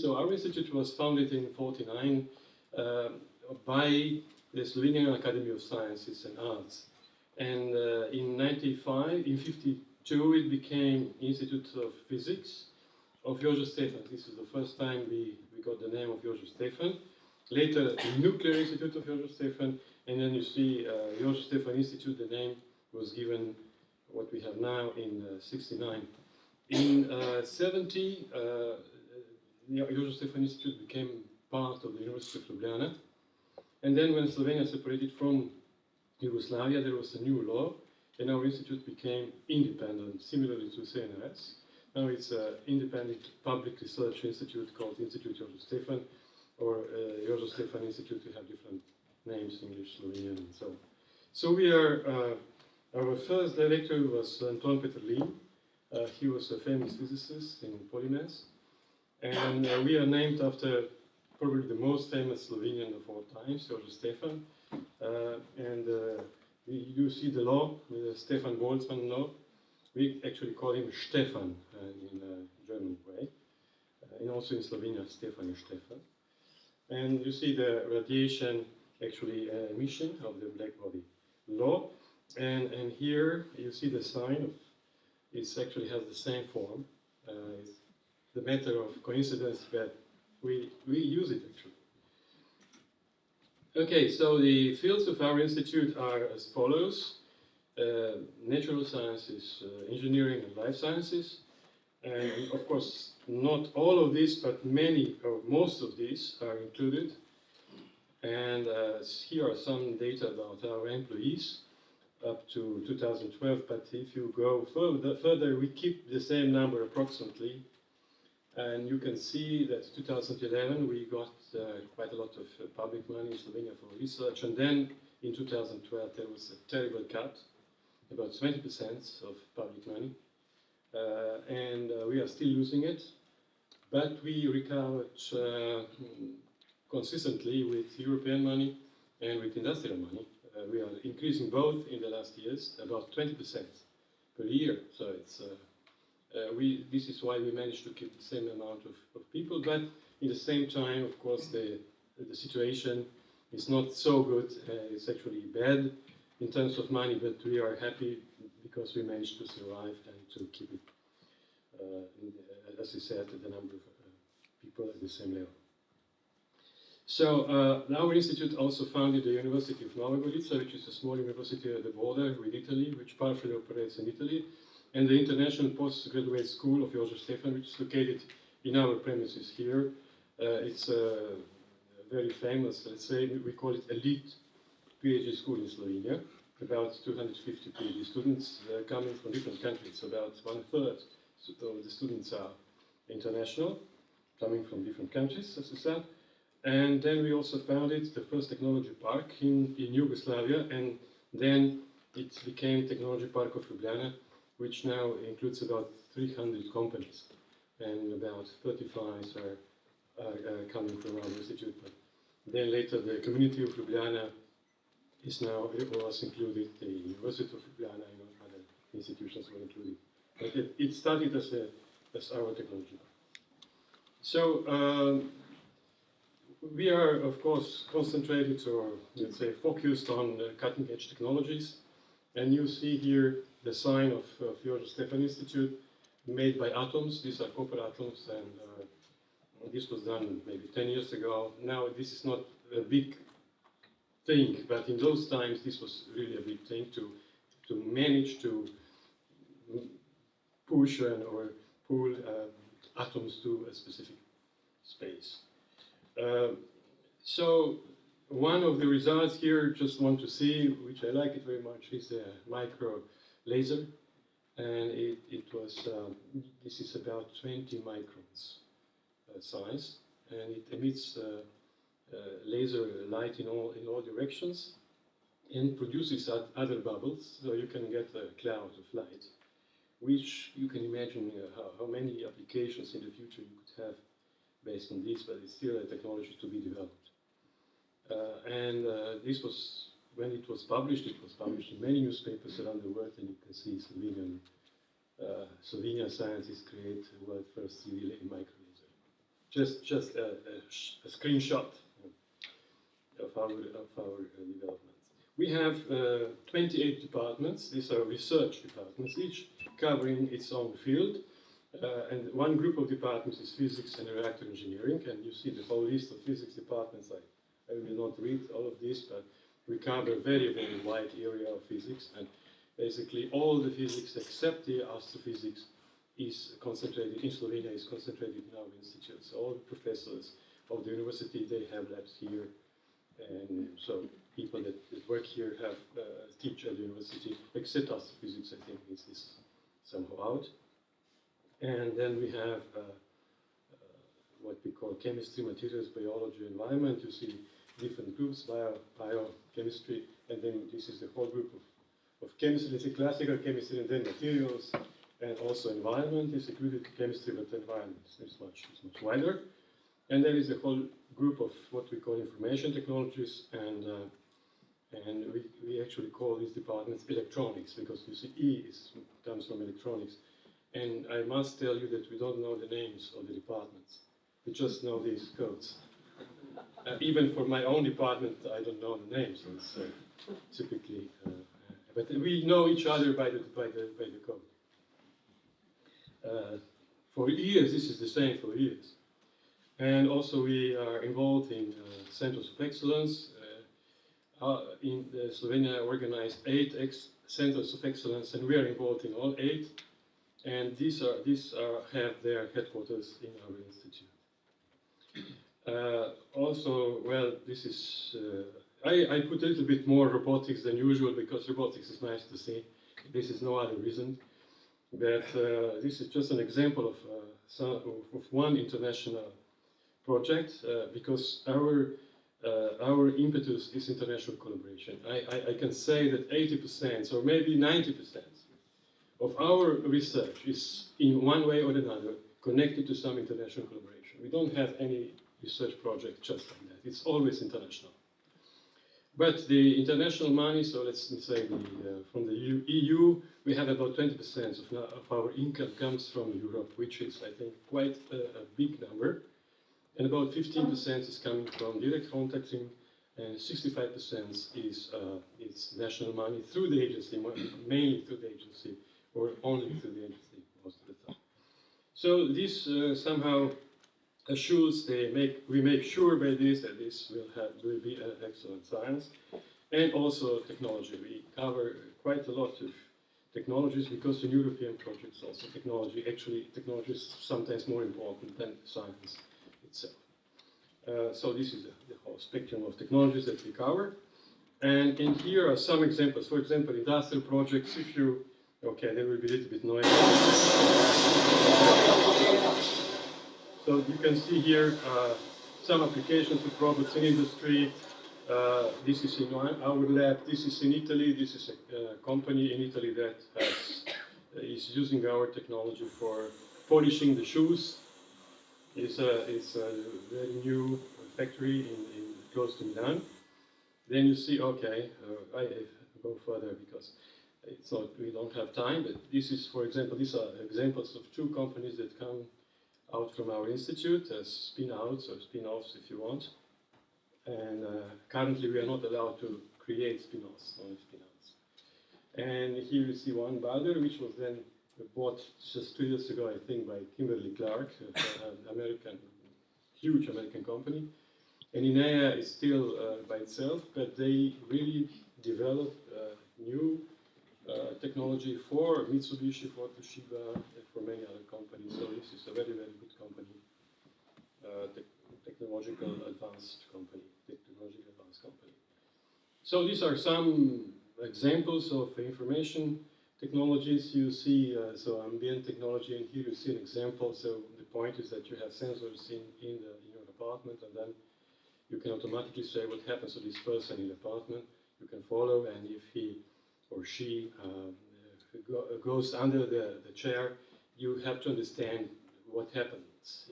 So our institute was founded in 1949 by the Slovenian Academy of Sciences and Arts. And in 1952 it became Institute of Physics of Jožef Stefan. This is the first time we got the name of Jožef Stefan. Later, the Nuclear Institute of Jožef Stefan, and then you see Jožef Stefan Institute, the name was given what we have now in 1969. In 1970, Jožef Stefan Institute became part of the University of Ljubljana. And then when Slovenia separated from Yugoslavia, there was a new law, and our institute became independent, similarly to CNRS. Now it's an independent public research institute called Institut Jožef Stefan, or Jožef Stefan Institute. We have different names, English, Slovenian, and so on. So we are, our first director was Anton Peterlin. He was a famous physicist in polymers. And we are named after probably the most famous Slovenian of all times, Jožef Stefan. You see the law, the Stefan Boltzmann law. We actually call him Stefan in a German way. And also in Slovenia, Stefan is Stefan. And you see the radiation, actually emission of the black body law. And here you see the sign of, it actually has the same form. It's the matter of coincidence that we use it actually. Okay, so the fields of our institute are as follows. Natural sciences, engineering and life sciences. And of course, not all of these, but many or most of these are included. And here are some data about our employees up to 2012. But if you go further, we keep the same number approximately. And you can see that 2011 we got quite a lot of public money in Slovenia for research. And then in 2012 there was a terrible cut, about 20% of public money. We are still losing it, but we recovered consistently with European money and with industrial money. We are increasing both in the last years, about 20% per year. So it's this is why we managed to keep the same amount of people, but in the same time, of course, the situation is not so good. It's actually bad in terms of money, but we are happy because we managed to survive and to keep it, as I said, the number of people at the same level. So our institute also founded the University of Nova Gorica, which is a small university at the border with Italy, which partially operates in Italy, and the International Postgraduate School of Jožef Stefan, which is located in our premises here. It's a very famous, let's say, we call it elite PhD school in Slovenia. About 250 PhD students coming from different countries. About 1/3 of the students are international, coming from different countries, as I said. And then we also founded the first technology park in Yugoslavia, and then it became Technology Park of Ljubljana, which now includes about 300 companies, and about 35 are coming from our institute. But then later the community of Ljubljana was included, the University of Ljubljana and other institutions were included. But it started as our technology. So we are, of course, concentrated, or let's say focused on cutting-edge technologies. And you see here the sign of Jožef Stefan Institute, made by atoms. These are copper atoms, and this was done maybe 10 years ago. Now this is not a big thing, but in those times this was really a big thing to manage to push or pull atoms to a specific space. So one of the results here, just want to see, which I like it very much, is the micro laser, and it was this is about 20 microns size, and it emits laser light in all directions and produces other bubbles, so you can get a cloud of light, which you can imagine how many applications in the future you could have based on this, but it's still a technology to be developed. This was, when it was published in many newspapers around the world, and you can see Slovenian scientists create the world's first 3D micro laser. just a screenshot of our developments. We have 28 departments. These are research departments, each covering its own field. And one group of departments is physics and reactor engineering. And you see the whole list of physics departments. I will not read all of this, but we cover a very, very wide area of physics. And basically all the physics except the astrophysics is concentrated in Slovenia, is concentrated in our institute. So all the professors of the university, they have labs here. And so people that work here have teach at the university, except astrophysics, I think is somehow out. And then we have what we call chemistry, materials, biology, environment. You see different groups, biochemistry, and then this is the whole group of chemistry. Let's say classical chemistry, and then materials, and also environment is included chemistry, but environment is much wider. And there is a whole group of what we call information technologies, and we actually call these departments electronics, because you see E comes from electronics. And I must tell you that we don't know the names of the departments. We just know these codes. Even for my own department, I don't know the names. It's typically, but we know each other by the code. For years, this is the same for years. And also we are involved in centers of excellence. In Slovenia organized 8 centers of excellence, and we are involved in all 8. And these have their headquarters in our institute. Also, well, this is I put a little bit more robotics than usual because robotics is nice to see. This is no other reason. But this is just an example of one international project because our impetus is international collaboration. I can say that 80% or maybe 90% of our research is in one way or another connected to some international collaboration. We don't have any research project just like that. It's always international. But the international money, so let's say from the EU, we have about 20% of our income comes from Europe, which is, I think, quite a big number. And about 15% is coming from direct contacting, and 65% is national money through the agency, mainly through the agency, or only through the agency most of the time. So this somehow assures we make sure by this that this will be an excellent science, and also technology. We cover quite a lot of technologies because in European projects also technology is sometimes more important than science itself. So this is the whole spectrum of technologies that we cover. And here are some examples. For example, industrial projects, okay, there will be a little bit noise. So you can see here some applications of robots in industry. This is in our lab. This is in Italy. This is a company in Italy that is using our technology for polishing the shoes. It's a very new factory close to Milan. Then you see, okay, I go further because we don't have time. But this is, for example, these are examples of 2 companies that come out from our institute as spin-outs or spin-offs, if you want. And currently, we are not allowed to create spin-offs, only spin-outs. And here you see one Bader, which was then bought just 2 years ago, I think, by Kimberly-Clark, an huge American company. And INEA is still by itself, but they really developed new technology for Mitsubishi, for Toshiba, and for many other companies. So this is a very, very good company, technological advanced company. So these are some examples of information technologies. You see, so ambient technology, and here you see an example. So the point is that you have sensors in your apartment, and then you can automatically say what happens to this person in the apartment. You can follow, and if he or she goes under the chair, you have to understand what happens.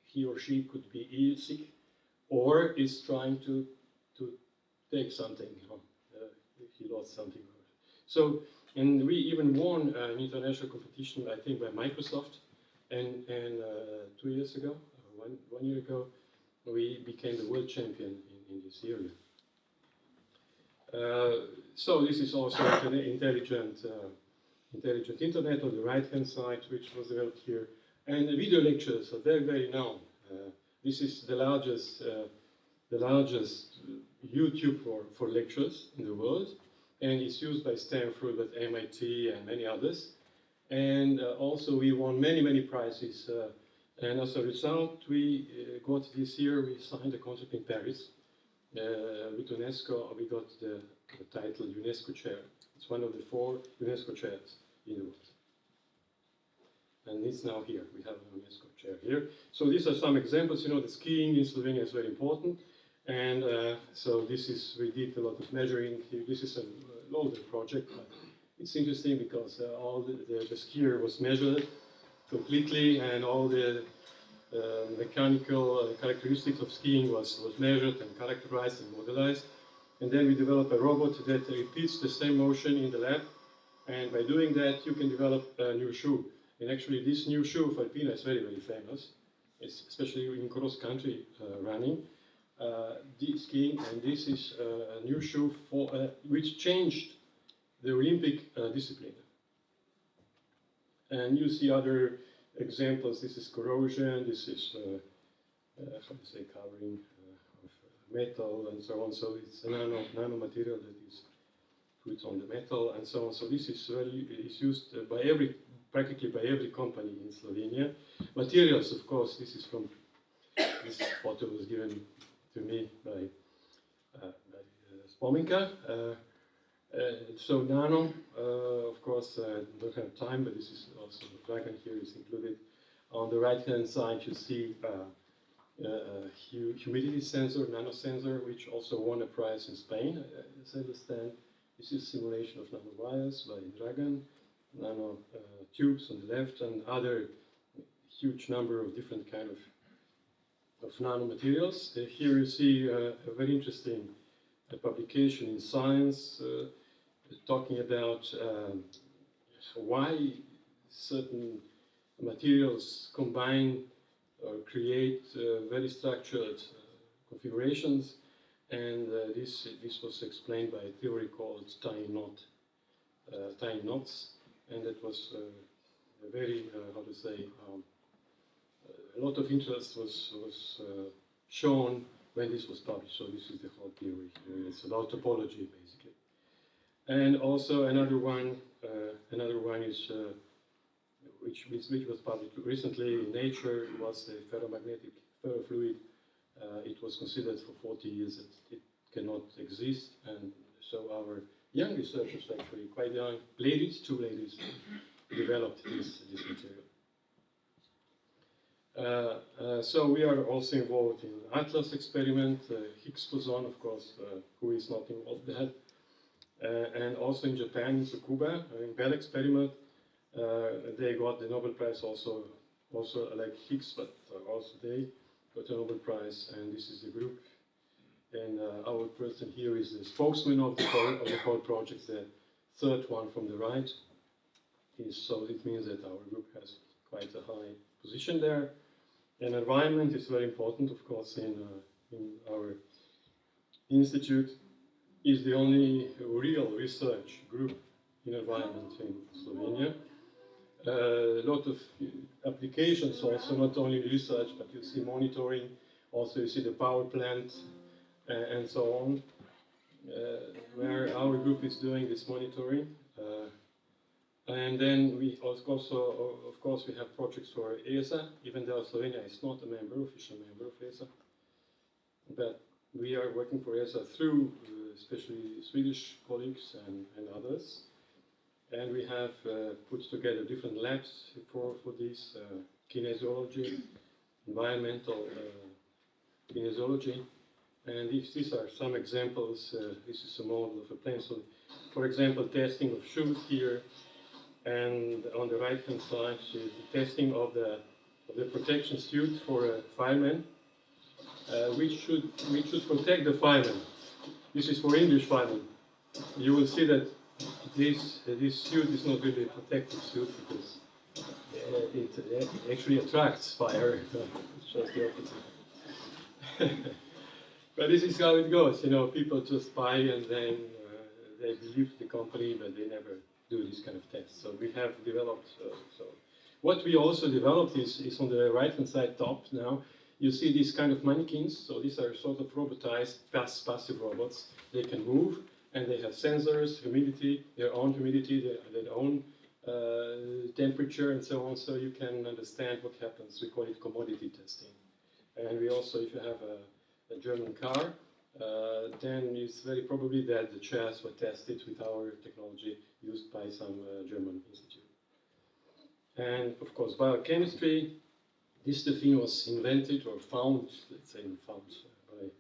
He or she could be sick, or is trying to take something. He lost something. So, and we even won an international competition, I think, by Microsoft, and 2 years ago, or one year ago, we became the world champion in this area. So this is also an intelligent internet on the right-hand side, which was developed here. And the video lectures are very, very known. This is the largest YouTube for lectures in the world, and it's used by Stanford, but MIT, and many others. And also we won many, many prizes. And as a result, we got this year, we signed a contract in Paris with UNESCO. We got the title UNESCO Chair. It's one of the 4 UNESCO chairs in the world. And it's now here. We have a UNESCO chair here. So these are some examples. You know, the skiing in Slovenia is very important. And so this is, we did a lot of measuring. This is a older project, but it's interesting because all the skier was measured completely, and all the mechanical characteristics of skiing was measured and characterized and modelized. And then we developed a robot that repeats the same motion in the lab. And by doing that, you can develop a new shoe. And actually, this new shoe of Alpina is very, very famous. It's especially in cross-country running, skiing. And this is a new shoe for which changed the Olympic discipline. And you see other examples. This is corrosion. This is how to say, covering of metal and so on. So it's a nano material that is put on the metal and so on. So this is is used by practically by every company in Slovenia. Materials, of course, this is from, this photo was given to me by Spominka. So nano, of course, don't have time, but this is also the dragon here is included. On the right-hand side, you see a humidity sensor, nano sensor, which also won a prize in Spain, as I understand. This is simulation of nanowires by Dragan, nano tubes on the left, and other huge number of different kind of nanomaterials. Here you see a very interesting publication in Science talking about why certain materials combine or create very structured configurations, and this was explained by a theory called tiny knots, and that was a very how to say a lot of interest was shown when this was published. So this is the whole theory. It's about topology basically. And also another one is which was published recently in Nature, was the ferrofluid. It was considered for 40 years that it cannot exist, and so our young researchers, actually quite young ladies, 2 ladies, developed this material. So we are also involved in Atlas experiment, Higgs boson, of course, who is not involved in that. And also in Japan, in Tsukuba, in Bell experiment, they got the Nobel Prize also like Higgs, but also they got a Nobel Prize, and this is the group. And our person here is the spokesman of the whole project, the third one from the right. So it means that our group has quite a high position there. And environment is very important, of course, in our institute. Is the only real research group in environment in Slovenia. A lot of applications also, not only research, but you see monitoring, also you see the power plant and so on, where our group is doing this monitoring. And then we also, of course, we have projects for ESA, even though Slovenia is not a official member of ESA. But we are working for ESA through especially Swedish colleagues and others. And we have put together different labs for this, kinesiology, environmental kinesiology. And these are some examples. This is a model of a plane. So, for example, testing of shoes here. And on the right-hand side is the testing of the protection suit for a fireman, which should protect the fireman. This is for English firemen. You will see that this suit is not really a protective suit because it actually attracts fire. It's just the opposite. But this is how it goes. You know, people just buy and then they believe the company, but they never do this kind of tests. So we have developed. So what we also developed is on the right-hand side top now. You see these kind of mannequins. So these are sort of robotized, passive robots. They can move and they have sensors, humidity, their own humidity, their own temperature, and so on. So you can understand what happens. We call it commodity testing. And we also, if you have a German car, then it's very probably that the chairs were tested with our technology used by some German institute. And of course, biochemistry. This Stefan was invented or found, let's say, found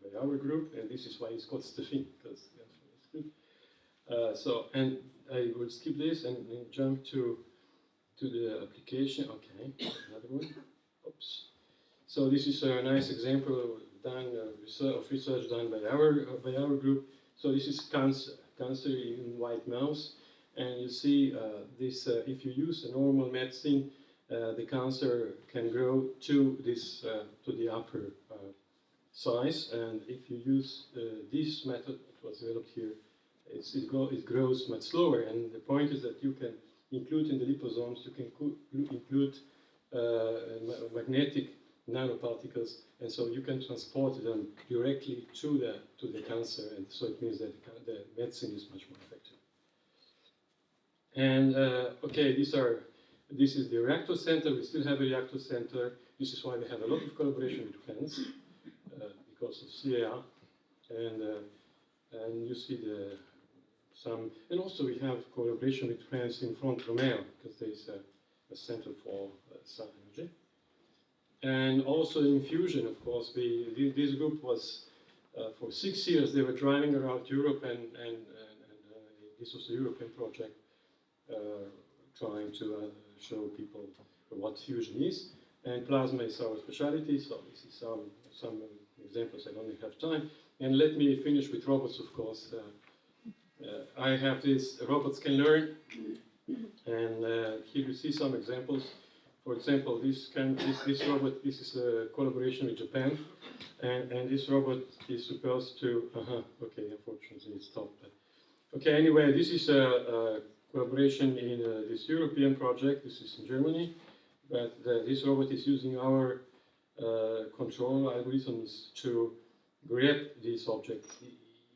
by our group, and this is why it's called Stefan, because it's good. So, and I will skip this and jump to the application. Okay, another one. Oops. So this is a nice example done of research done by our group. So this is cancer in white mouse, and you see this. If you use a normal medicine, the cancer can grow to this to the upper size, and if you use this method, it was developed here, it grows much slower. And the point is that you can include in the liposomes, you can include magnetic nanoparticles, and so you can transport them directly to the cancer, and so it means that the medicine is much more effective. And okay, this is the reactor center. We still have a reactor center. This is why we have a lot of collaboration with France because of CEA, and you see and also we have collaboration with France in Front Romeo because there is a center for sun energy. And also in fusion, of course, this group was for 6 years they were driving around Europe, and this was a European project trying to show people what fusion is. And plasma is our specialty, so this is some examples. I don't have time. And let me finish with robots, of course. I have this, robots can learn, and here you see some examples. For example, this robot, this is a collaboration with Japan, and this robot is supposed to, okay, unfortunately it stopped. But, okay, anyway, this is a collaboration in this European project. This is in Germany, but this robot is using our control algorithms to grab this object.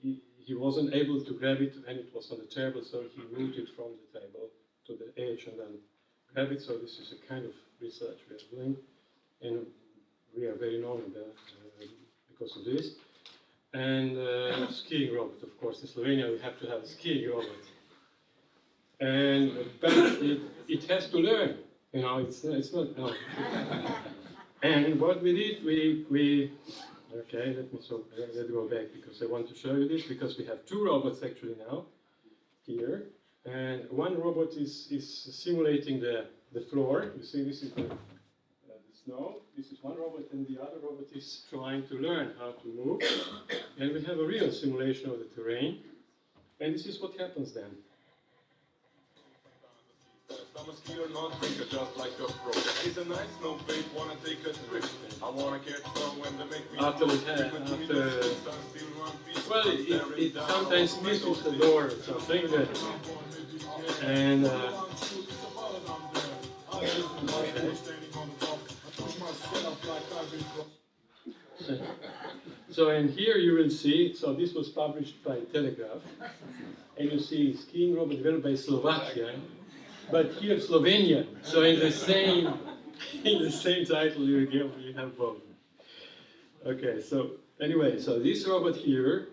He wasn't able to grab it when it was on the table, so he moved it from the table to the edge and then grab it. So this is a kind of research we are doing, and we are very known because of this. And skiing robot, of course. In Slovenia, we have to have a skiing robot. And but it has to learn, you know. It's not. No. And what we did, we okay. Let's go back because I want to show you this, because we have 2 robots actually now here, and one robot is simulating the floor. You see, this is the snow. This is one robot, and the other robot is trying to learn how to move. And we have a real simulation of the terrain, and this is what happens then. I'm a skier, not thinker, just like a pro. It's a nice snow babe, wanna take a trip. I wanna catch snow when they make me well, it sometimes misses the door or something. And okay. So and here you will see, so this was published by Telegraph, and you see skiing robot developed by Slovakia. But here Slovenia, so in the same title you have both. Okay, so anyway, so this robot here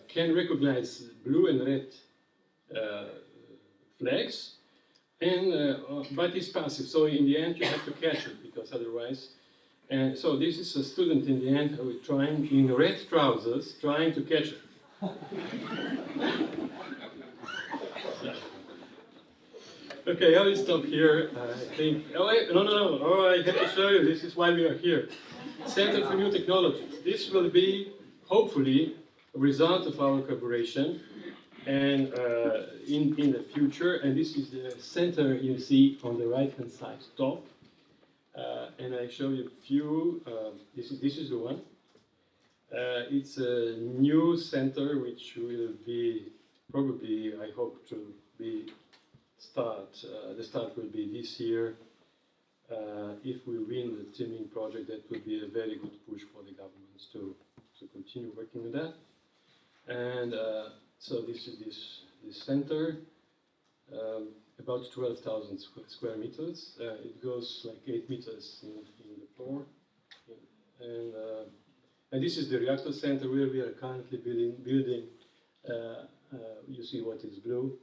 can recognize blue and red flags, and but it's passive. So in the end you have to catch it, because otherwise. And so this is a student in the end who is trying in red trousers, trying to catch it. Okay, I will stop here. I think. Oh, wait, no. Oh, I have to show you. This is why we are here. Center for New Technologies. This will be, hopefully, a result of our collaboration. And in the future, and this is the center you see on the right-hand side top. And I show you a few. This is the one. It's a new center which will be probably, I hope, to be the start will be this year. If we win the teaming project, that will be a very good push for the governments to continue working with that. And so this is this center, about 12,000 square meters. It goes like 8 meters in the floor. And this is the reactor center where we are currently building. You see what is blue.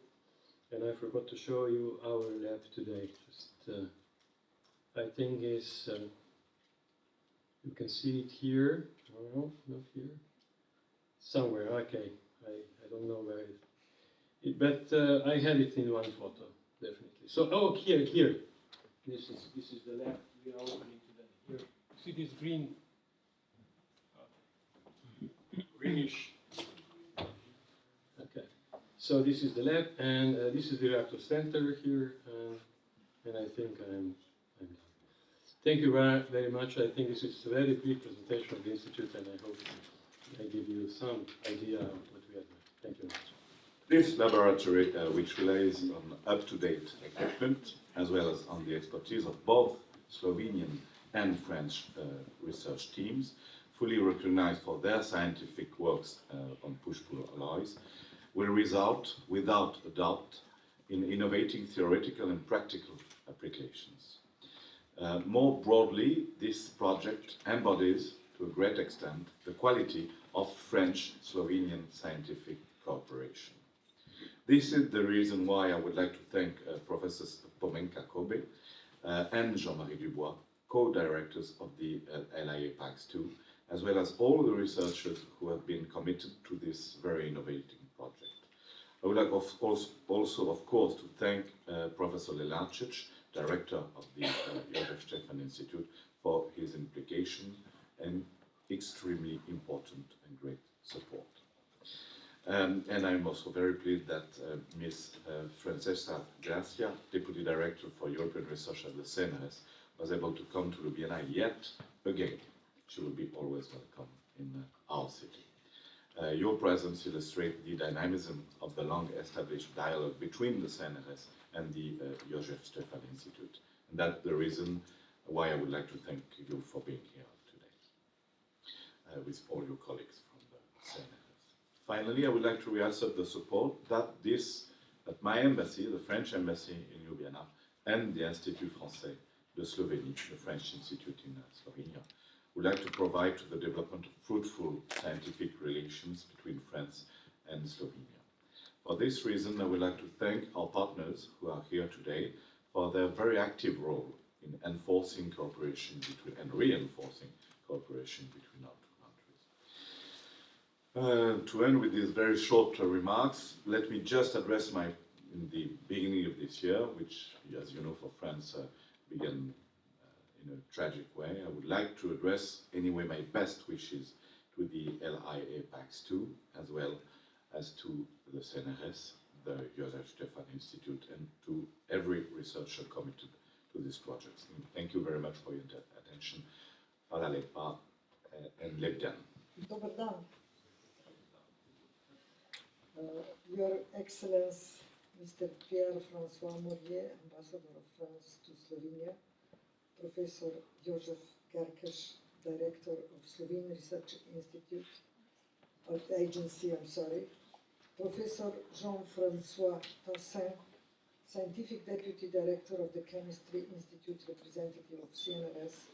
And I forgot to show you our lab today. Just, I think is, you can see it here. No, not here. Somewhere, okay. I don't know where but I had it in one photo, definitely. So, oh, here. This is the lab. We are opening today. Here, see this green, greenish. Okay. So this is the lab, and this is the reactor center here, and I think I'm done. Thank you very much. I think this is a very brief presentation of the Institute, and I hope I give you some idea of what we are doing. Thank you very much. This laboratory, which relies on up-to-date equipment, as well as on the expertise of both Slovenian and French research teams, fully recognized for their scientific works on push-pull alloys, will result, without a doubt, in innovating theoretical and practical applications. More broadly, this project embodies, to a great extent, the quality of French-Slovenian scientific cooperation. This is the reason why I would like to thank Professor Pomenka Kobe and Jean-Marie Dubois, co-directors of the LIA PAX 2, as well as all the researchers who have been committed to this very innovative project. I would like also, of course, to thank Professor Lelarcic, director of the Jožef Stefan Institute, for his implication and extremely important and great support. And I'm also very pleased that Ms. Francesca Gracia, Deputy Director for European Research at the CNRS, was able to come to Ljubljana yet again. She will be always welcome in our city. Your presence illustrates the dynamism of the long-established dialogue between the CNRS and the Jožef Stefan Institute. And that's the reason why I would like to thank you for being here today, with all your colleagues from the CNRS. Finally, I would like to reassert the support that my embassy, the French embassy in Ljubljana, and the Institut Français de Slovénie, the French Institute in Slovenia, would like to provide to the development of fruitful scientific relations between France and Slovenia. For this reason, I would like to thank our partners who are here today for their very active role in enforcing cooperation and reinforcing cooperation between our two countries. To end with these very short remarks, let me just address in the beginning of this year, which, as you know, for France began in a tragic way. I would like to address anyway my best wishes to the LIA PAX 2, as well as to the CNRS, the Jožef Stefan Institute, and to every researcher committed to this project. Thank you very much for your attention. Hvala lepa and lep dan. Dobar dan. Your Excellency, Mr. Pierre-François Mourier, Ambassador of France to Slovenia, Professor Jožef Gerkeš, Director of Slovene Research Institute, Agency, Professor Jean-François Tassin, Scientific Deputy Director of the Chemistry Institute, representative of CNRS,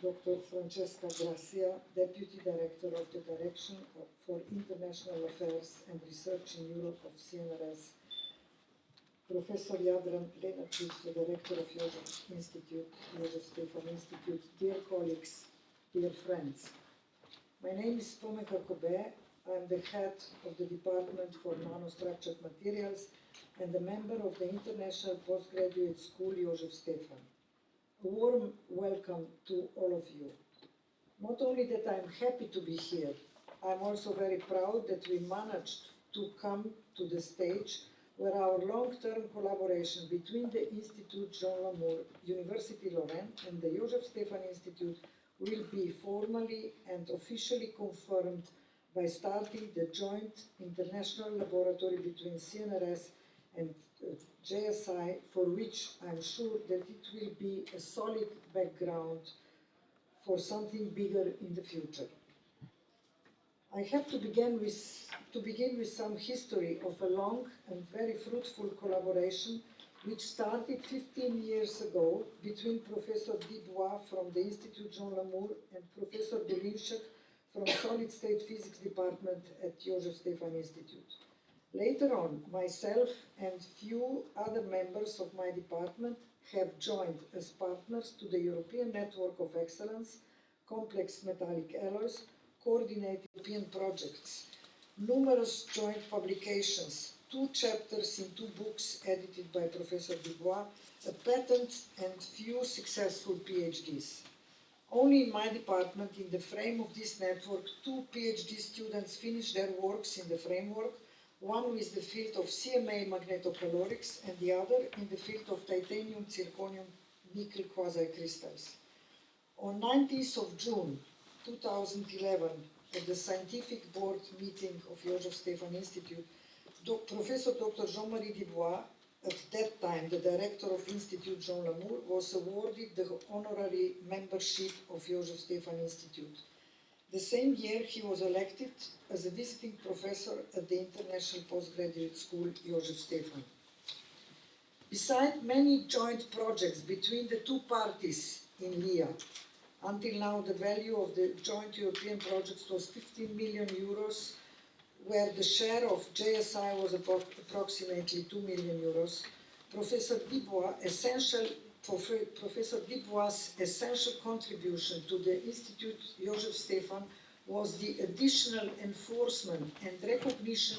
Dr. Francesca Gracia, Deputy Director of the Direction for International Affairs and Research in Europe of CNRS, Professor Jadran Lenacic, the Director of Jožef Stefan Institute, dear colleagues, dear friends. My name is Pomenka Kobe. I am the head of the Department for Nanostructured Materials and a member of the International Postgraduate School Jožef Stefan. A warm welcome to all of you. Not only that I am happy to be here, I am also very proud that we managed to come to the stage where our long-term collaboration between the Institut Jean University Lorraine and the Jožef Stefan Institute will be formally and officially confirmed by starting the joint international laboratory between CNRS and JSI, for which I'm sure that it will be a solid background for something bigger in the future. I have to begin with some history of a long and very fruitful collaboration which started 15 years ago between Professor Dubois from the Institut Jean Lamour and Professor Dolinšek from Solid State Physics Department at Jožef Stefan Institute. Later on, myself and few other members of my department have joined as partners to the European Network of Excellence, Complex Metallic Alloys, coordinated European projects, numerous joint publications, 2 chapters in 2 books edited by Professor Dubois, a patent and few successful PhDs. Only in my department, in the frame of this network, 2 PhD students finished their works in the framework, one with the field of CMA magnetocalorics and the other in the field of titanium, zirconium, nickel quasi-crystals. On 19th of June 2011, at the scientific board meeting of Jožef Stefan Institute, Professor Dr. Jean-Marie Dubois, at that time the director of Institut Jean Lamour, was awarded the honorary membership of Jožef Stefan Institute. The same year he was elected as a visiting professor at the International Postgraduate School Jožef Stefan. Besides many joint projects between the 2 parties in LIA, until now the value of the joint European projects was 15 million euros, where the share of JSI was approximately 2 million euros. Professor Dubois' essential contribution to the Institut Jožef Stefan was the additional enforcement and recognition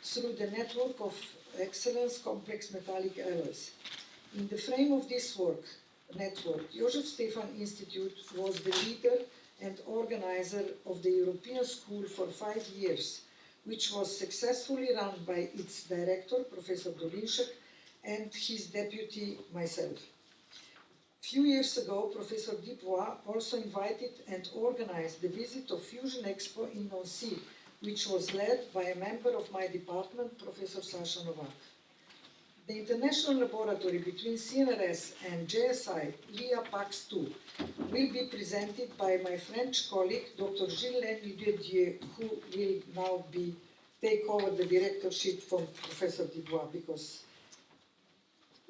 through the network of excellence complex metallic alloys. In the frame of this network, Jožef Stefan Institute was the leader and organizer of the European School for 5 years, which was successfully run by its director, Professor Dolinšek, and his deputy, myself. Few years ago, Professor Dubois also invited and organized the visit of Fusion Expo in Nancy, which was led by a member of my department, Professor Saša Novak. The international laboratory between CNRS and JSI, LIA PAX 2, will be presented by my French colleague, Dr. Gilles Dudieu, who will now take over the directorship from Professor Dubois, because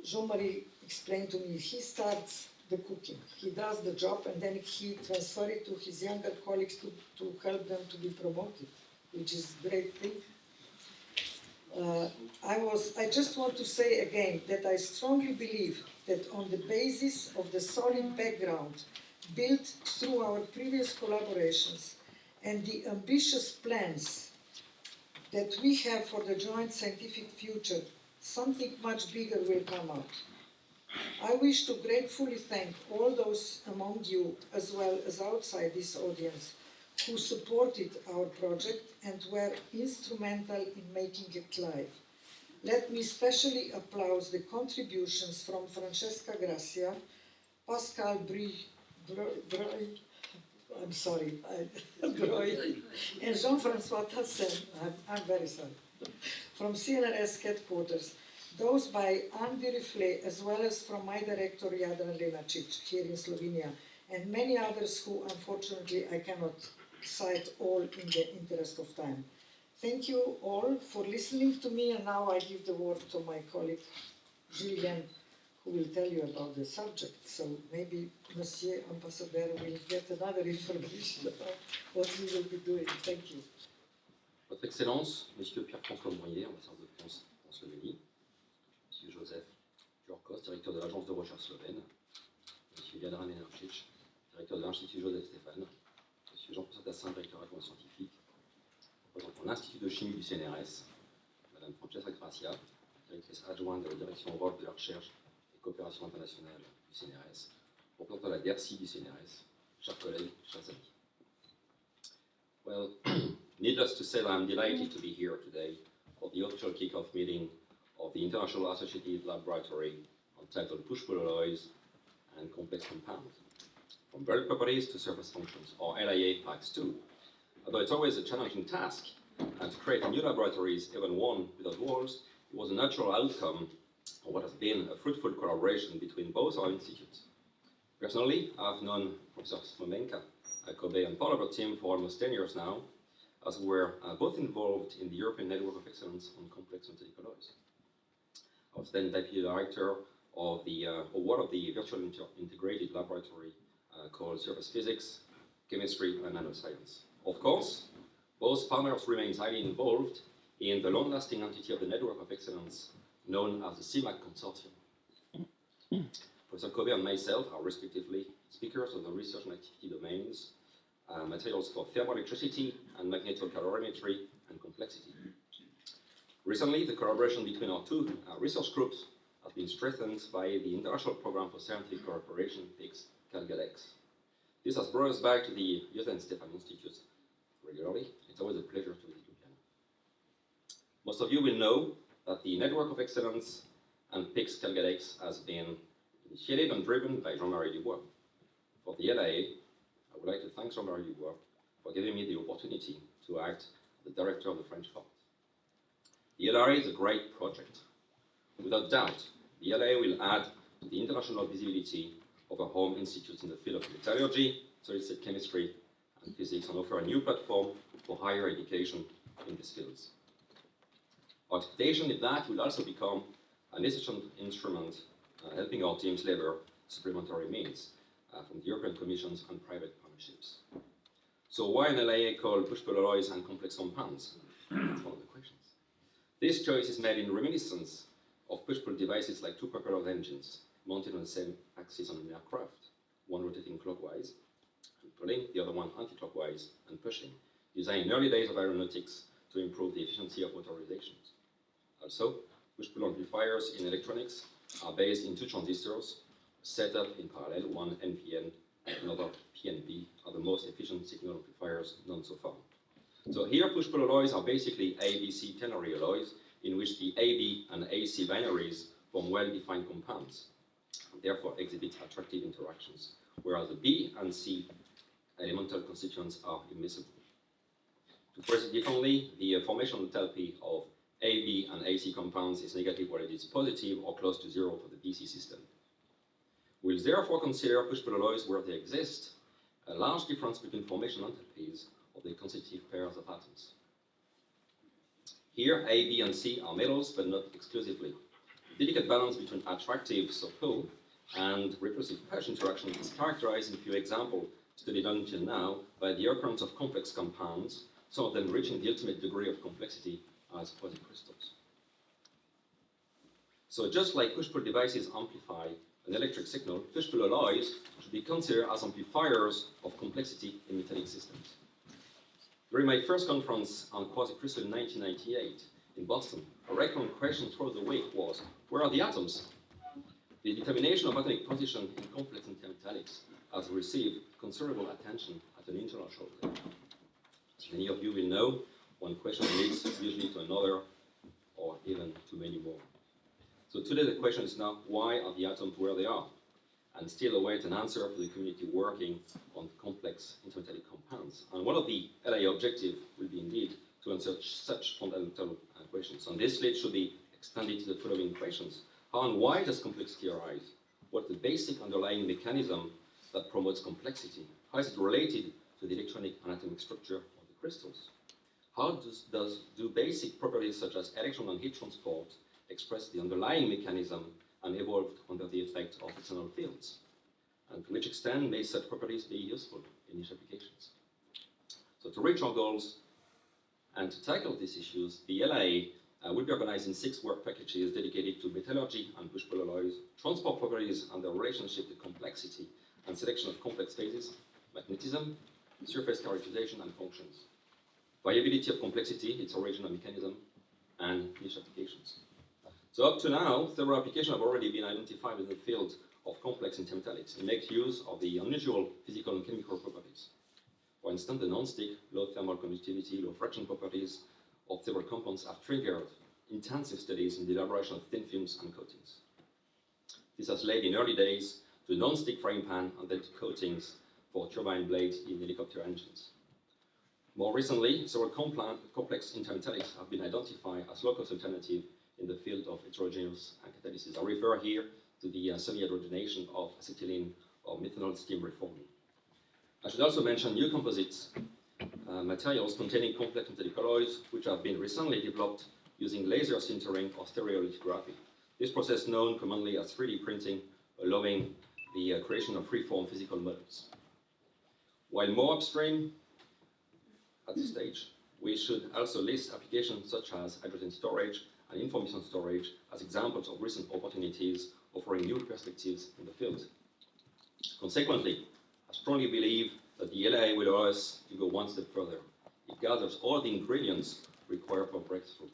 Jean-Marie explained to me, he starts the cooking, he does the job, and then he transfers it to his younger colleagues to help them to be promoted, which is a great thing. I just want to say again that I strongly believe that on the basis of the solid background built through our previous collaborations and the ambitious plans that we have for the joint scientific future, something much bigger will come out. I wish to gratefully thank all those among you, as well as outside this audience, who supported our project and were instrumental in making it live. Let me especially applaud the contributions from Francesca Gracia, Pascal Breuil, and Jean-François Tassin, I'm very sorry, from CNRS headquarters, those by Andy Rifle, as well as from my director Jadran Lenačić here in Slovenia, and many others who unfortunately I cannot cite all in the interest of time. Thank you all for listening to me, and now I give the word to my colleague Julien, who will tell you about the subject. So maybe Monsieur Ambassador will get another information about what we will be doing. Thank you. Votre Excellence, Monsieur Pierre-François Mourier, ambassadeur de France en Slovénie, Monsieur Joseph Jurkos, directeur de l'agence de recherche slovène, Monsieur Jadran Lenačić, directeur de l'Institut Jožef Stefan, Monsieur Jean-François Tassin, directeur adjoint scientifique, représentant l'Institut de chimie du CNRS, Madame Francesca Gracia, directrice adjointe de la direction Europe de la recherche et coopération internationale du CNRS, représentant la DRC du CNRS, chers collègues, chers amis. Well, needless to say that I'm delighted to be here today the official kick-off meeting of the International Associated Laboratory entitled Push-Pull Alloys and Complex Compounds, from bulk properties to surface functions, or LIA Packs 2. Although it's always a challenging task, and to create new laboratories, even one without walls, it was a natural outcome of what has been a fruitful collaboration between both our institutes. Personally, I've known Professor Smolenka, Kobe, and part of our team for almost 10 years now, as we were both involved in the European Network of Excellence on Complex Metallic Alloys. I was then Deputy Director of one of the virtual integrated laboratory called Surface Physics, Chemistry, and Nanoscience. Of course, both partners remain highly involved in the long-lasting entity of the Network of Excellence known as the CMAC Consortium. Professor Kobe and myself are respectively speakers of the research and activity domains, materials for thermoelectricity and magnetocalorimetry and complexity. Recently, the collaboration between our two research groups has been strengthened by the International Program for Scientific Cooperation, PICS, CalGADEX. This has brought us back to the Jožef Stefan Institute regularly. It's always a pleasure to visit you. Most of you will know that the Network of Excellence and PICS CalGADEX has been initiated and driven by Jean-Marie Dubois. For the LIA, I would like to thank Jean-Marie Dubois for giving me the opportunity to act as the director of the French part. The LIA is a great project. Without doubt, the LIA will add to the international visibility of our home institutes in the field of metallurgy, solid-state chemistry, and physics, and offer a new platform for higher education in these fields. Our expectation is that will also become an essential instrument helping our teams lever supplementary means from the European Commissions and private partnerships. So why an LIA called Push-Pull Alloys and Complex Compounds? That's one of the questions. This choice is made in reminiscence of push-pull devices like two propeller engines mounted on the same axis on an aircraft, one rotating clockwise and pulling, the other one anti-clockwise and pushing, designed in early days of aeronautics to improve the efficiency of motorizations. Also, push-pull amplifiers in electronics are based in two transistors set up in parallel, one NPN and another PNP, are the most efficient signal amplifiers known so far. So here, push-pull alloys are basically ABC ternary alloys in which the AB and AC binaries form well-defined compounds, and therefore exhibit attractive interactions, whereas the B and C elemental constituents are immiscible. To phrase it differently, the formation enthalpy of AB and AC compounds is negative where it is positive or close to zero for the DC system. We'll therefore consider push-pull alloys where they exist a large difference between formation enthalpies of the constitutive pairs of atoms. Here, A, B, and C are metals, but not exclusively. The delicate balance between attractive, so pull, and repulsive push interaction is characterized in a few examples studied until now by the occurrence of complex compounds, some of them reaching the ultimate degree of complexity as quasicrystals. So just like push-pull devices amplify an electric signal, push-pull alloys should be considered as amplifiers of complexity in metallic systems. During my first conference on quasicrystal in 1998 in Boston, a recurrent question throughout the week was, where are the atoms? The determination of atomic position in complex intermetallics has received considerable attention at an international level. As many of you will know, one question leads usually to another, or even to many more. So today the question is now, why are the atoms where they are? And still await an answer for the community working on complex intermetallic compounds. And one of the LIA objectives will be indeed to answer such fundamental questions. And this list should be extended to the following questions. How and why does complexity arise? What's the basic underlying mechanism that promotes complexity? How is it related to the electronic and atomic structure of the crystals? How do basic properties such as electron and heat transport express the underlying mechanism and evolved under the effect of external fields? And to which extent may such properties be useful in niche applications? So to reach our goals and to tackle these issues, the LIA will be organized in 6 work packages dedicated to metallurgy and push-pull alloys, transport properties and their relationship to complexity and selection of complex phases, magnetism, surface characterization and functions, viability of complexity, its origin and mechanism, and niche applications. So up to now, several applications have already been identified in the field of complex intermetallics and make use of the unusual physical and chemical properties. For instance, the non-stick, low thermal conductivity, low friction properties of several compounds have triggered intensive studies in the elaboration of thin films and coatings. This has led in early days to non-stick frying pan and then to coatings for turbine blades in helicopter engines. More recently, several complex intermetallics have been identified as low-cost alternative in the field of heterogeneous catalysis. I refer here to the semi-hydrogenation of acetylene or methanol steam reforming. I should also mention new composites, materials containing complex metallic alloys, which have been recently developed using laser sintering or stereolithography. This process, known commonly as 3D printing, allowing the creation of free-form physical models. While more upstream at this stage, we should also list applications such as hydrogen storage and information storage as examples of recent opportunities offering new perspectives in the field. Consequently, I strongly believe that the LIA will allow us to go one step further. It gathers all the ingredients required for breakthrough.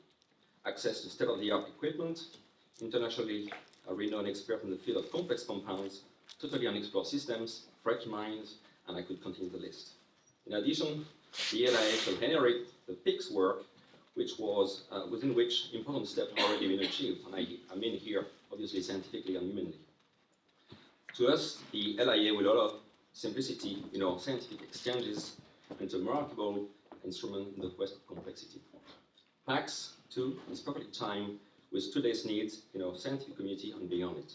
Access to state-of-the-art equipment, internationally renowned expert in the field of complex compounds, totally unexplored systems, fresh minds, and I could continue the list. In addition, the LIA shall inherit the PIC's work, within which important steps have already been achieved, and I mean here, obviously, scientifically and humanly. To us, the LIA will allow simplicity in our scientific exchanges and a remarkable instrument in the quest of complexity. PAX, too, is perfectly timed with today's needs in our scientific community and beyond it.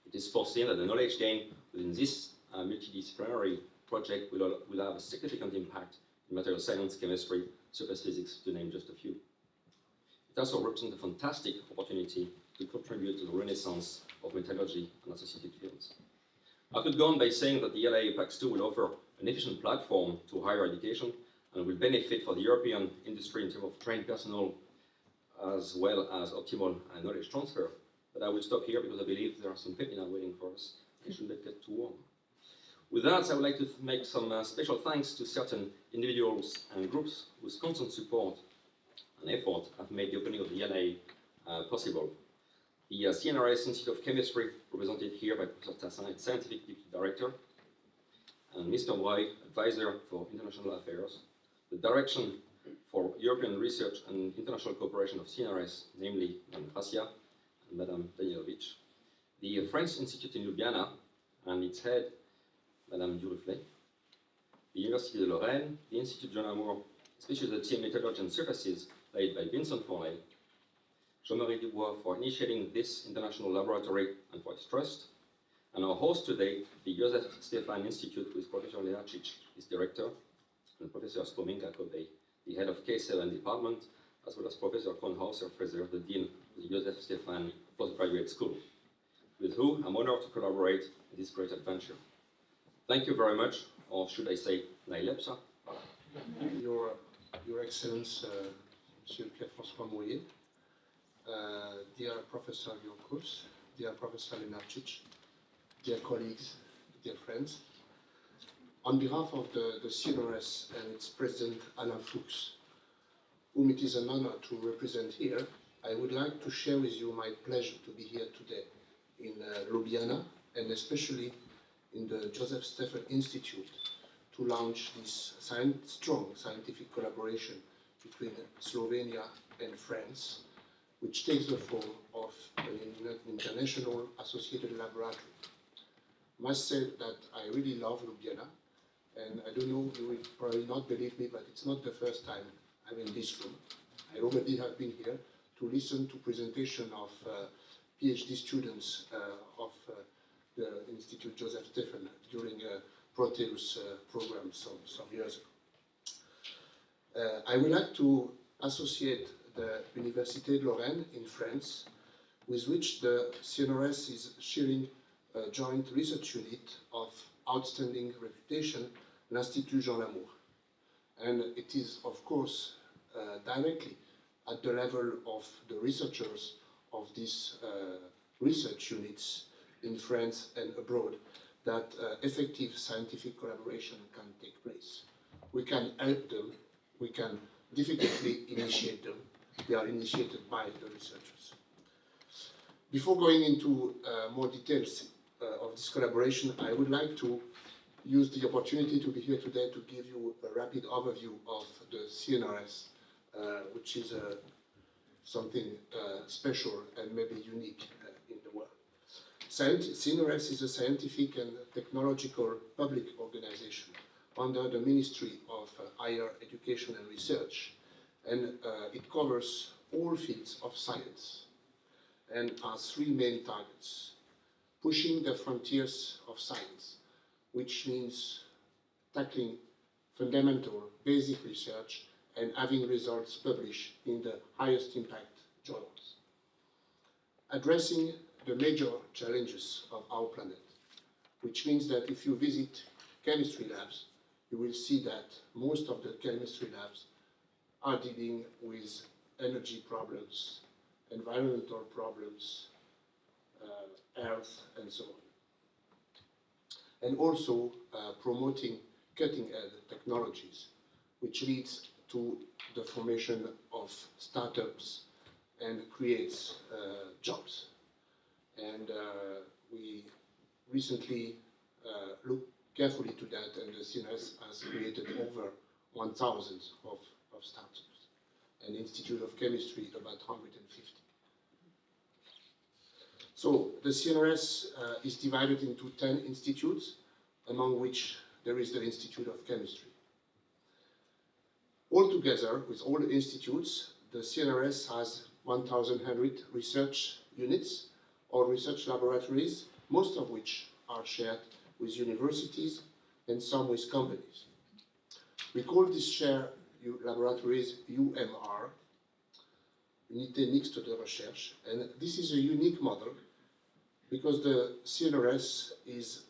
It is foreseen that the knowledge gained within this multidisciplinary project will have a significant impact in material science, chemistry, surface physics, to name just a few. It also represents a fantastic opportunity to contribute to the renaissance of metallurgy and associated fields. I could go on by saying that the LIA PAX 2 will offer an efficient platform to higher education and will benefit for the European industry in terms of trained personnel as well as optimal knowledge transfer. But I will stop here because I believe there are some pepina waiting for us. I shouldn't get too warm. With that, I would like to make some special thanks to certain individuals and groups whose constant support and effort have made the opening of the LIA possible. The CNRS Institute of Chemistry, represented here by Professor Tassin, its Scientific Deputy Director, and Mr. Roy, Advisor for International Affairs, the Direction for European Research and International Cooperation of CNRS, namely Madame Gracia and Madame Danielovich, the French Institute in Ljubljana and its head, Madame Duruflet, the University of Lorraine, the Institut Johnnemour, especially the team Metallurgy and Surfaces, led by Vincent Forley, Jean-Marie Dubois for initiating this international laboratory and for its trust, and our host today, the Jožef Stefan Institute, with Professor Lenarčič, its director, and Professor Spomenka Kobe, the head of K7 department, as well as Professor Kornhauser-Fraser, the dean of the Jožef Stefan Postgraduate School, with whom I'm honored to collaborate in this great adventure. Thank you very much, or should I say, najlepša. Your Excellence, Monsieur Pierre-François Moyer, dear Professor Jonkurs, dear Professor Lenarčič, dear colleagues, dear friends, on behalf of the CNRS and its President Alain Fuchs, whom it is an honor to represent here, I would like to share with you my pleasure to be here today in Ljubljana, and especially in the Jožef Stefan Institute, to launch this strong scientific collaboration between Slovenia and France, which takes the form of an international associated laboratory. I must say that I really love Ljubljana, and I don't know, you will probably not believe me, but it's not the first time I'm in this room. I already have been here to listen to presentation of PhD students of the Institut Jožef Stefan during a Proteus program some years ago. I would like to associate the Université de Lorraine in France, with which the CNRS is sharing a joint research unit of outstanding reputation, l'Institut Johnnemour. And it is, of course, directly at the level of the researchers of these research units in France and abroad that effective scientific collaboration can take place. We can help them, we can difficultly initiate them. They are initiated by the researchers. Before going into more details of this collaboration, I would like to use the opportunity to be here today to give you a rapid overview of the CNRS, which is a something special and maybe unique in the world. CNRS is a scientific and technological public organization under the Ministry of Higher Education and Research, and it covers all fields of science and has three main targets: pushing the frontiers of science, which means tackling fundamental, basic research and having results published in the highest impact journals. Addressing the major challenges of our planet, which means that if you visit chemistry labs, you will see that most of the chemistry labs are dealing with energy problems, environmental problems, health, and so on. And also promoting cutting-edge technologies, which leads to the formation of startups and creates jobs. And we recently looked carefully to that, and the CNRS has created over 1,000 of startups, and Institute of Chemistry about 150. So the CNRS is divided into 10 institutes, among which there is the Institute of Chemistry. Altogether, with all the institutes, the CNRS has 1,100 research units or research laboratories, most of which are shared with universities and some with companies. We call these shared laboratories UMR, Unité Mixte de Recherche, and this is a unique model because the CNRS is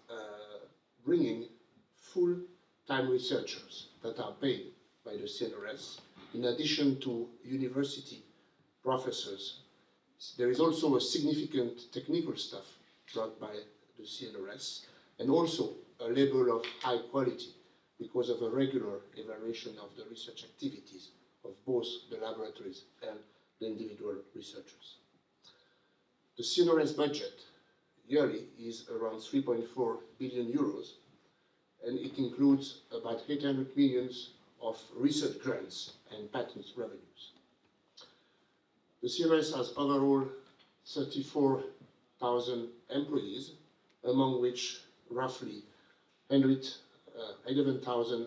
bringing full-time researchers that are paid by the CNRS, in addition to university professors. There is also a significant technical staff brought by the CNRS, and also a label of high quality because of a regular evaluation of the research activities of both the laboratories and the individual researchers. The CNRS budget yearly is around 3.4 billion euros, and it includes about 800 million of research grants and patent revenues. The CNRS has overall 34,000 employees, among which roughly 11,000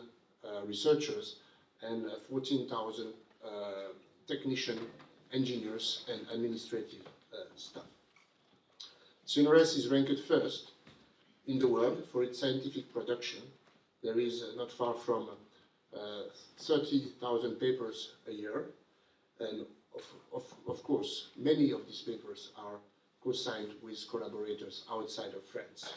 researchers and 14,000 technicians, engineers, and administrative staff. CNRS is ranked first in the world for its scientific production. There is not far from 30,000 papers a year, and of course, many of these papers are co-signed with collaborators outside of France.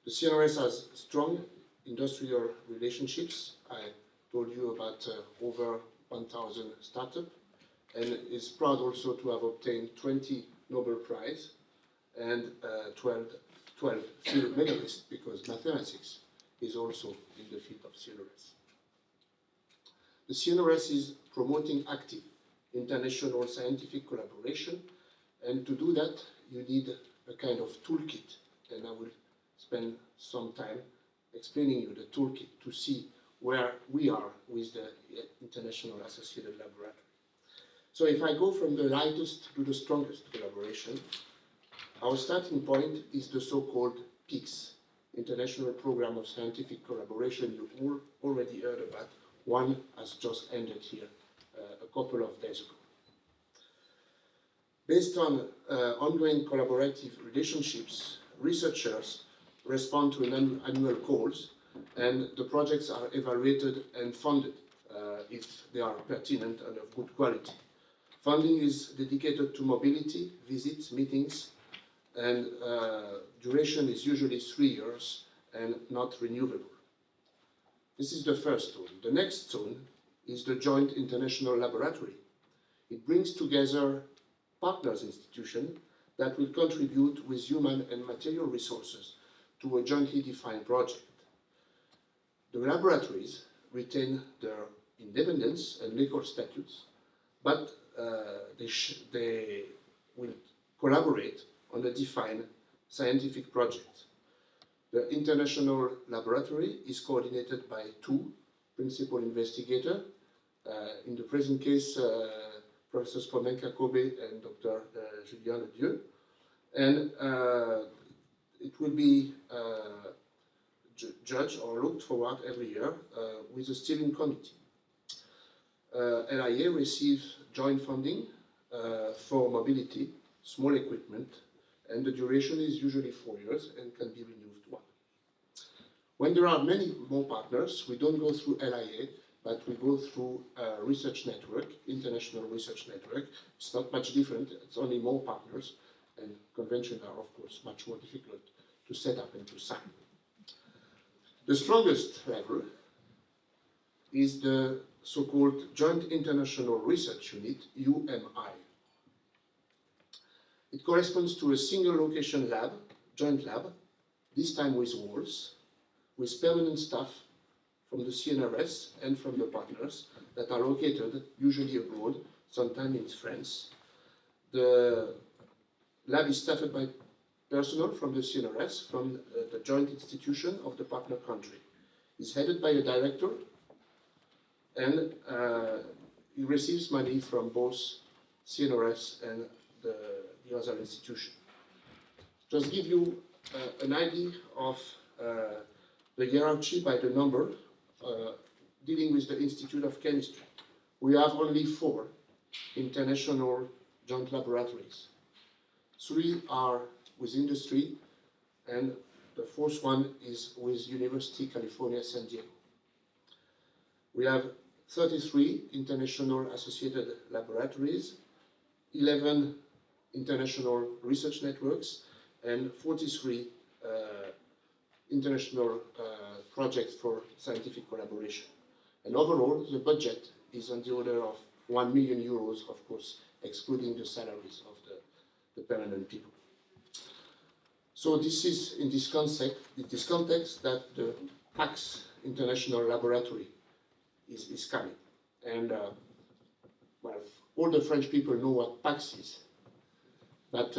The CNRS has strong industrial relationships. I told you about over 1,000 startups, and is proud also to have obtained 20 Nobel Prizes and 12 field medalists, because mathematics is also in the field of CNRS. The CNRS is promoting active international scientific collaboration, and to do that you need a kind of toolkit, and I will spend some time explaining you the toolkit to see where we are with the International Associated Laboratory. So if I go from the lightest to the strongest collaboration, our starting point is the so-called PICS, International Program of Scientific Collaboration. You all already heard about. One has just ended here a couple of days ago. Based on ongoing collaborative relationships, researchers respond to an annual calls, and the projects are evaluated and funded if they are pertinent and of good quality. Funding is dedicated to mobility, visits, meetings, and duration is usually 3 years and not renewable. This is the first zone. The next zone is the Joint International Laboratory. It brings together partners institutions that will contribute with human and material resources to a jointly defined project. The laboratories retain their independence and legal status, but they will collaborate on a defined scientific project. The International Laboratory is coordinated by 2 principal investigators. In the present case, Professor Spomenka Kobe and Dr. Julien Ledieu. And it will be judged or looked forward every year with a steering committee. LIA receives joint funding for mobility, small equipment, and the duration is usually 4 years and can be renewed once. When there are many more partners, we don't go through LIA, but we go through a research network, international research network. It's not much different, it's only more partners, and conventions are, of course, much more difficult to set up and to sign. The strongest level is the so-called Joint International Research Unit, UMI. It corresponds to a single location lab, joint lab, this time with walls, with permanent staff from the CNRS and from the partners that are located usually abroad, sometimes in France. The lab is staffed by personnel from the CNRS, from the joint institution of the partner country. It's headed by a director, and he receives money from both CNRS and the other institution. Just give you an idea of the hierarchy by the number, dealing with the Institute of Chemistry. We have only 4 international joint laboratories. 3 are with industry, and the 4th one is with University California, San Diego. We have 33 international associated laboratories, 11 international research networks, and 43 international projects for scientific collaboration. And overall, the budget is on the order of 1 million euros, of course, excluding the salaries of the permanent people. So this is in this context that the PAX International Laboratory is coming. And well, all the French people know what PAX is. But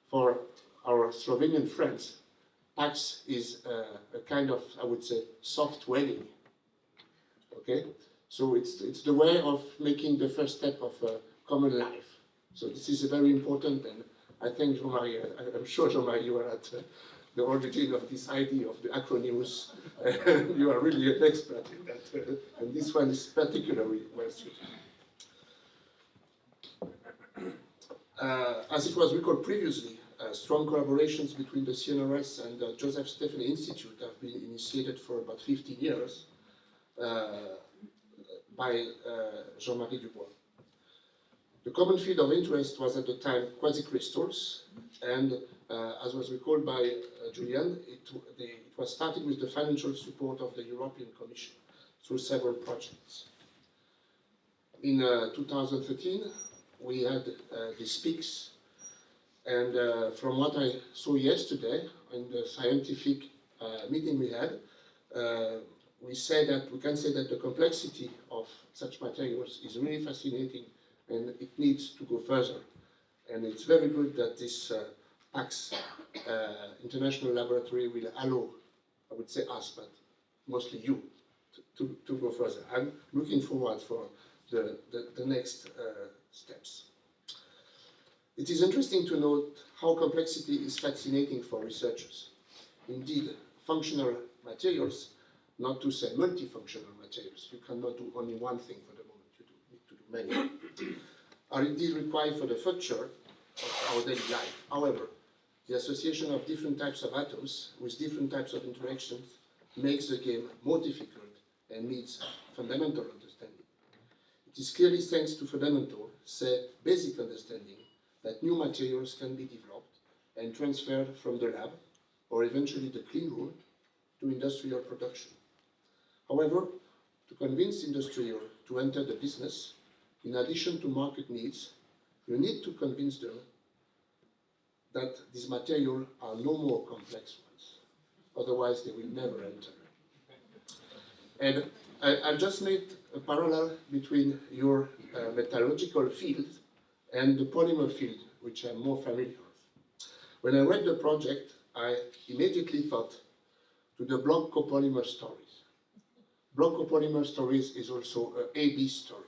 for our Slovenian friends, PAX is a kind of, I would say, soft wedding. Okay? So it's the way of making the first step of a common life. So this is very important, and I think, Jean-Marie, I'm sure, Jean-Marie, you are at the origin of this idea of the acronyms. You are really an expert in that, and this one is particularly well suited. As it was recalled previously, strong collaborations between the CNRS and the Jožef Stefan Institute have been initiated for about 15 years by Jean-Marie Dubois. The common field of interest was at the time quasi-crystals, and as was recalled by Julien, it was started with the financial support of the European Commission through several projects. In 2013, we had these peaks, and from what I saw yesterday in the scientific meeting we had, we can say that the complexity of such materials is really fascinating, and it needs to go further. And it's very good that this PAX International Laboratory will allow, I would say us, but mostly you, to go further. I'm looking forward for the next steps. It is interesting to note how complexity is fascinating for researchers. Indeed, functional materials, not to say multifunctional materials, you cannot do only one thing for the moment, you need to do many, are indeed required for the future of our daily life. However, the association of different types of atoms with different types of interactions makes the game more difficult and needs fundamental understanding. It is clearly thanks to fundamental, say basic understanding, that new materials can be developed and transferred from the lab, or eventually the clean room, to industrial production. However, to convince industrial to enter the business, in addition to market needs, you need to convince them that these materials are no more complex ones. Otherwise, they will never enter. And I've just made a parallel between your metallurgical field and the polymer field, which I'm more familiar with. When I read the project, I immediately thought to the block copolymer stories. Block copolymer stories is also an AB story.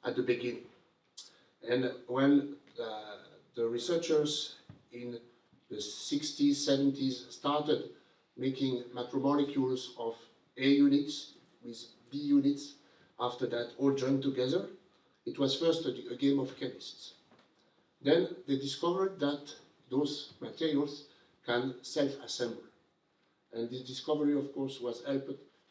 at the beginning. And when the researchers in the 60s, 70s started making macromolecules of A units with B units, after that all joined together, it was first a game of chemists. Then they discovered that those materials can self-assemble. And this discovery, of course, was helped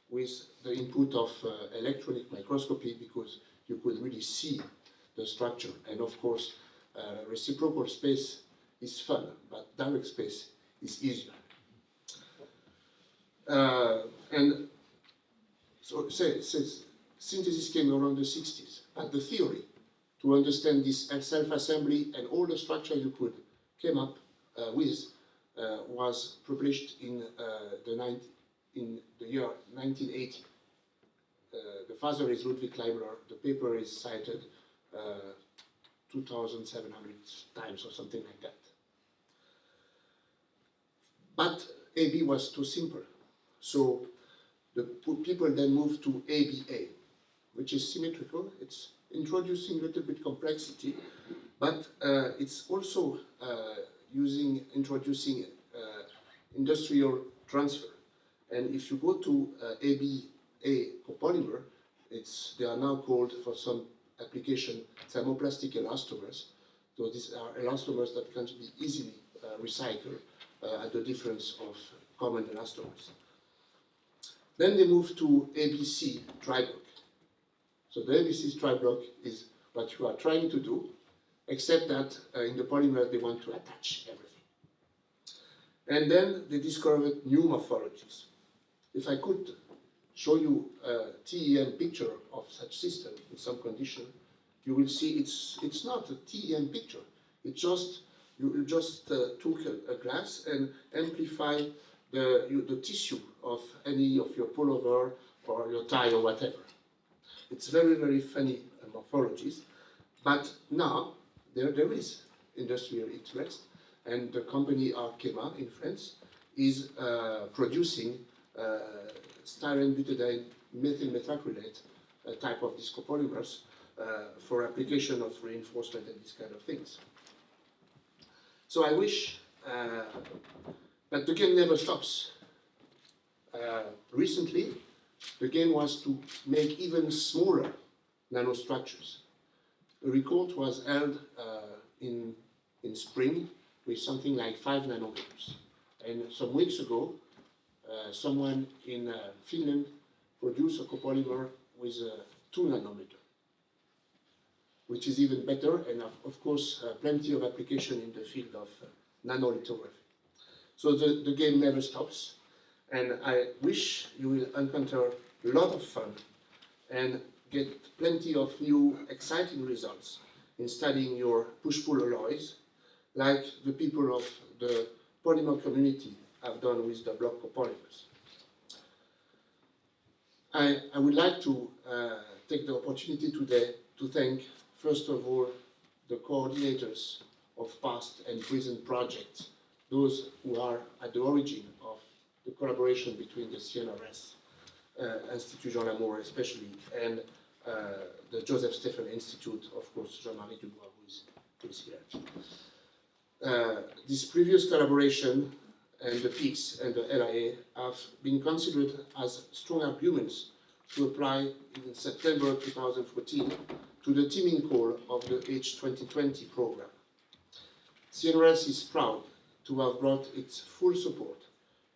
with the input of electronic microscopy, because you could really see the structure. And of course, reciprocal space is fun, but direct space is easier. And so synthesis came around the 60s, but the theory to understand this self-assembly and all the structure you could came up with was published in the year 1980. The father is Ludwig Leibler. The paper is cited 2,700 times or something like that. But AB was too simple. So the people then moved to ABA, which is symmetrical. It's introducing a little bit complexity, but it's also introducing industrial transfer. And if you go to ABA copolymer, they are now called, for some application, thermoplastic elastomers. So these are elastomers that can be easily recycled at the difference of common elastomers. Then they move to ABC triblock. So the ABC triblock is what you are trying to do, except that in the polymer they want to attach everything. And then they discovered new morphologies. If I could show you a TEM picture of such system in some condition, you will see it's not a TEM picture. It just you just took a glass and amplify the tissue of any of your pullover or your tie or whatever. It's very, very funny morphologies, but now there is industrial interest, and the company Arkema in France is producing styrene butadiene methyl methacrylate type of these copolymers for application of reinforcement and these kind of things. So I wish, but the game never stops. Recently, the game was to make even smaller nanostructures. A record was held in spring with something like 5 nanometers. And some weeks ago, someone in Finland produced a copolymer with 2 nanometers, which is even better, and of course, plenty of application in the field of nanolithography. So the game never stops, and I wish you will encounter a lot of fun and get plenty of new exciting results in studying your push-pull alloys, like the people of the polymer community have done with the block copolymers. I would like to take the opportunity today to thank, first of all, the coordinators of past and present projects, those who are at the origin of the collaboration between the CNRS, Institut Jožef especially, and the Jožef Stefan Institute, of course, Jean-Marie Dubois, who is here. This previous collaboration and the PICS and the LIA have been considered as strong arguments to apply in September 2014 to the teaming call of the H2020 program. CNRS is proud to have brought its full support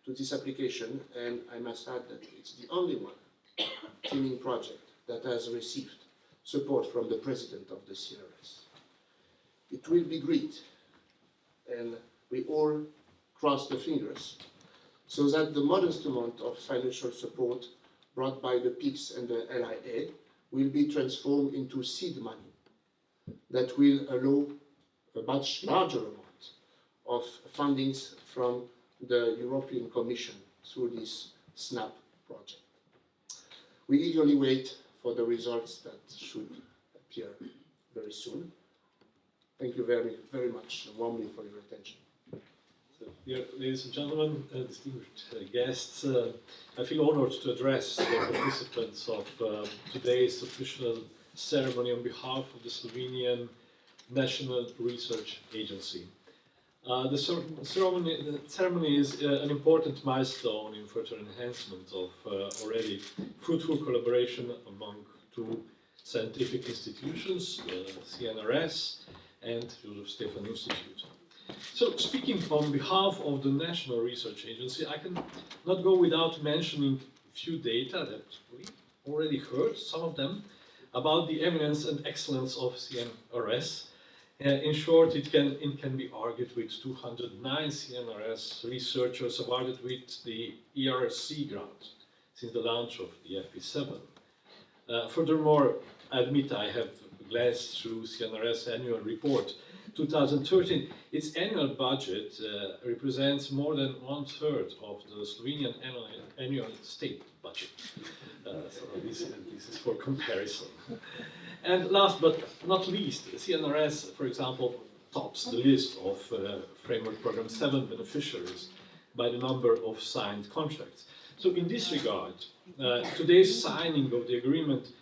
to this application, and I must add that it's the only one teaming project that has received support from the president of the CNRS. It will be great, and we all cross the fingers, so that the modest amount of financial support brought by the PICS and the LIA will be transformed into seed money that will allow a much larger amount of fundings from the European Commission through this SNAP project. We eagerly wait for the results that should appear very soon. Thank you very, very much warmly for your attention. So, dear ladies and gentlemen, distinguished guests, I feel honored to address the participants of today's official ceremony on behalf of the Slovenian National Research Agency. The ceremony is an important milestone in further enhancement of already fruitful collaboration among two scientific institutions, the CNRS and Jožef Stefan Institute. So, speaking on behalf of the National Research Agency, I can not go without mentioning a few data that we already heard, some of them, about the eminence and excellence of CNRS. In short, it can be argued with 209 CNRS researchers awarded with the ERC grant since the launch of the FP7. Furthermore, I admit I have glanced through CNRS annual report 2013. Its annual budget represents more than 1/3 of the Slovenian annual state budget. So this is for comparison. And last but not least, CNRS, for example, tops the list of Framework Program 7 beneficiaries by the number of signed contracts. So in this regard, today's signing of the agreement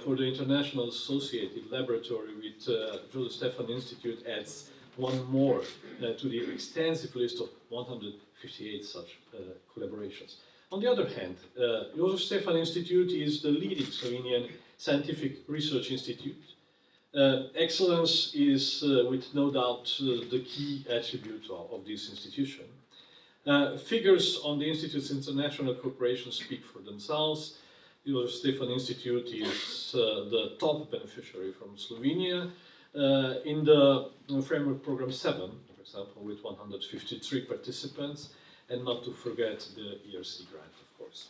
for the International Associated Laboratory with Jožef Stefan Institute adds one more to the extensive list of 158 such collaborations. On the other hand, Jožef Stefan Institute is the leading Slovenian scientific research institute. Excellence is, with no doubt, the key attribute of this institution. Figures on the Institute's international cooperation speak for themselves. The Jožef Stefan Institute is the top beneficiary from Slovenia in the Framework Program 7, for example, with 153 participants, and not to forget the ERC grant, of course.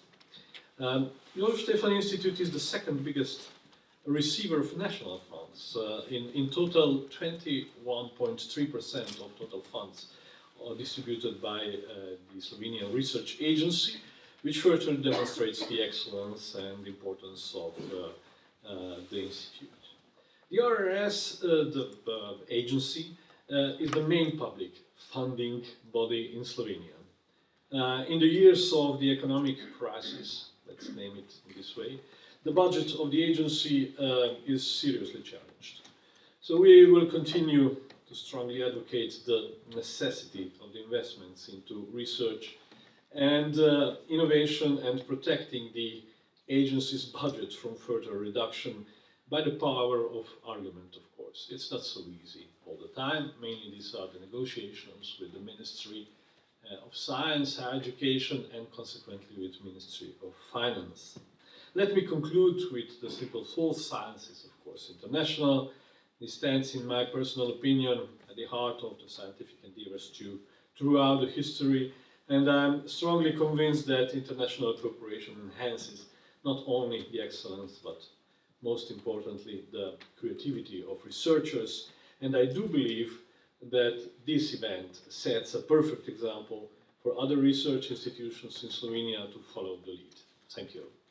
Jožef Stefan Institute is the second biggest receiver of national funds. In total, 21.3% of total funds are distributed by the Slovenian Research Agency, which further demonstrates the excellence and importance of the Institute. The RRS, the agency, is the main public funding body in Slovenia. In the years of the economic crisis, let's name it this way, the budget of the agency is seriously challenged. So we will continue to strongly advocate the necessity of the investments into research and innovation and protecting the agency's budget from further reduction by the power of argument, of course. It's not so easy all the time. Mainly these are the negotiations with the Ministry of Science, Higher Education, and consequently with Ministry of Finance. Let me conclude with the simple thought: science is, of course, international. It stands, in my personal opinion, at the heart of the scientific endeavors throughout the history, and I'm strongly convinced that international cooperation enhances not only the excellence, but most importantly, the creativity of researchers. And I do believe that this event sets a perfect example for other research institutions in Slovenia to follow the lead. Thank you.